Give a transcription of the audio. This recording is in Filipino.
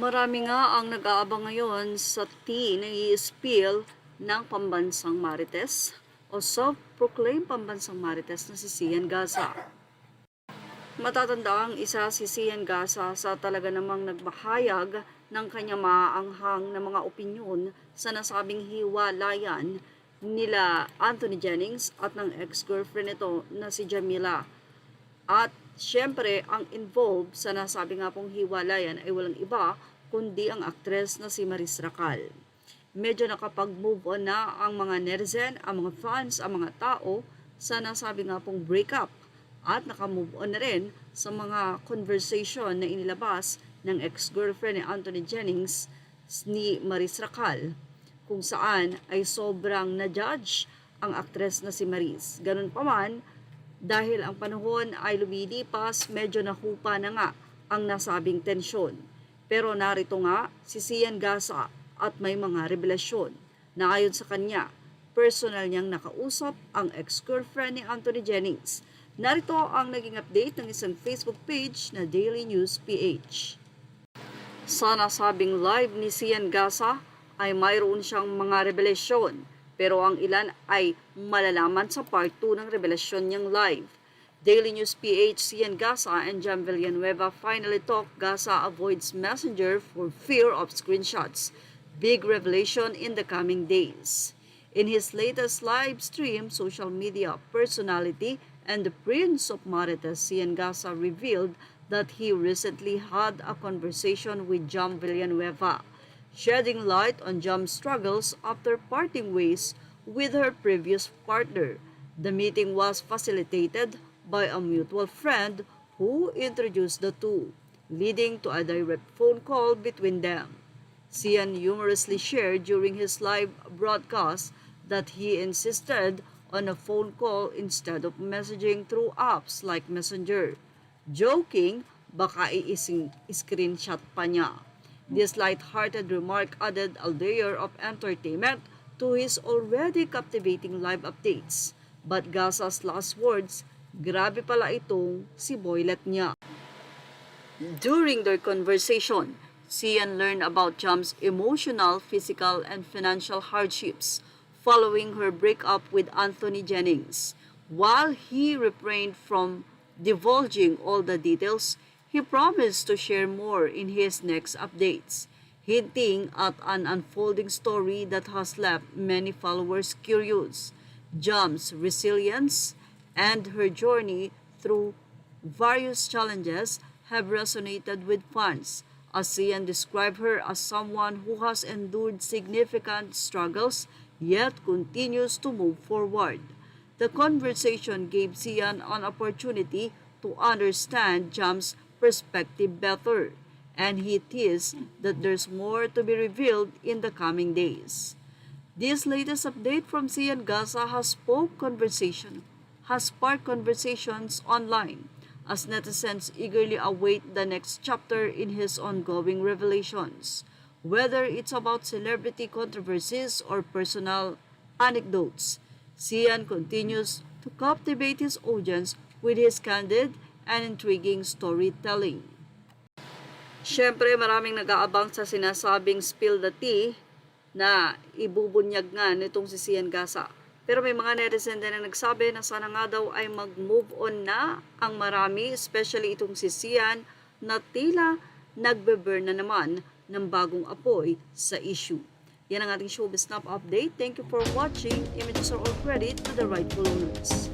Marami nga ang nag-aabang ngayon sa tea na i-spill ng pambansang Marites o self-proclaimed pambansang Marites na si Sian Gaza. Matatanda ang isa si Sian Gaza sa talaga namang nagbahayag ng kanyang maaanghang na mga opinyon sa nasabing hiwalayan nila Anthony Jennings at ng ex-girlfriend nito na si Jamila. At syempre, ang involved sa nasabi nga pong hiwalayan ay walang iba kundi ang aktres na si Maris Racal. Medyo nakapag-move on na ang mga netizen, ang mga fans, ang mga tao sa nasabi nga pong breakup at nakamove on na rin sa mga conversation na inilabas ng ex-girlfriend ni Anthony Jennings ni Maris Racal kung saan ay sobrang na-judge ang aktres na si Maris. Ganun pa man, dahil ang panahon ay lumilipas, medyo nahupa na nga ang nasabing tensyon. Pero narito nga si Sian Gaza at may mga revelasyon na ayon sa kanya, personal niyang nakausap ang ex-girlfriend ni Anthony Jennings. Narito ang naging update ng isang Facebook page na Daily News PH. Sa nasabing live ni Sian Gaza ay mayroon siyang mga revelasyon. Pero ang ilan ay malalaman sa part 2 ng revelasyon niyang live. Daily News PH, Sian Gaza and Jam Villanueva finally talk. Gaza avoids messenger for fear of screenshots. Big revelation in the coming days. In his latest live stream, social media personality and the Prince of Marites, Sian Gaza revealed that he recently had a conversation with Jam Villanueva, shedding light on Jam's struggles after parting ways with her previous partner. The meeting was facilitated by a mutual friend who introduced the two, leading to a direct phone call between them. Sian humorously shared during his live broadcast that he insisted on a phone call instead of messaging through apps like Messenger, joking baka i-screenshot pa niya. This light-hearted remark added a layer of entertainment to his already captivating live updates. But Gaza's last words, grabe pala itong si boylet niya. During their conversation, Sian learned about Jam's emotional, physical, and financial hardships following her breakup with Anthony Jennings. While he refrained from divulging all the details, he promised to share more in his next updates, hinting at an unfolding story that has left many followers curious. Jam's resilience and her journey through various challenges have resonated with fans, as Sian described her as someone who has endured significant struggles yet continues to move forward. The conversation gave Sian an opportunity to understand Jam's perspective better, and he teased that there's more to be revealed in the coming days. This latest update from Sian Gaza has sparked conversations online as netizens eagerly await the next chapter in his ongoing revelations, whether it's about celebrity controversies or personal anecdotes. Sian continues to captivate his audience with his candid and intriguing storytelling. Siyempre, maraming nag-aabang sa sinasabing spill the tea na ibubunyag nga nitong si Sian Gaza. Pero may mga netizen din na nagsabi na sana nga daw ay mag-move on na ang marami, especially itong si Sian na tila nagbe-burn na naman ng bagong apoy sa issue. Yan ang ating Showbiz Snap update. Thank you for watching. Images are all credit to the rightful owners.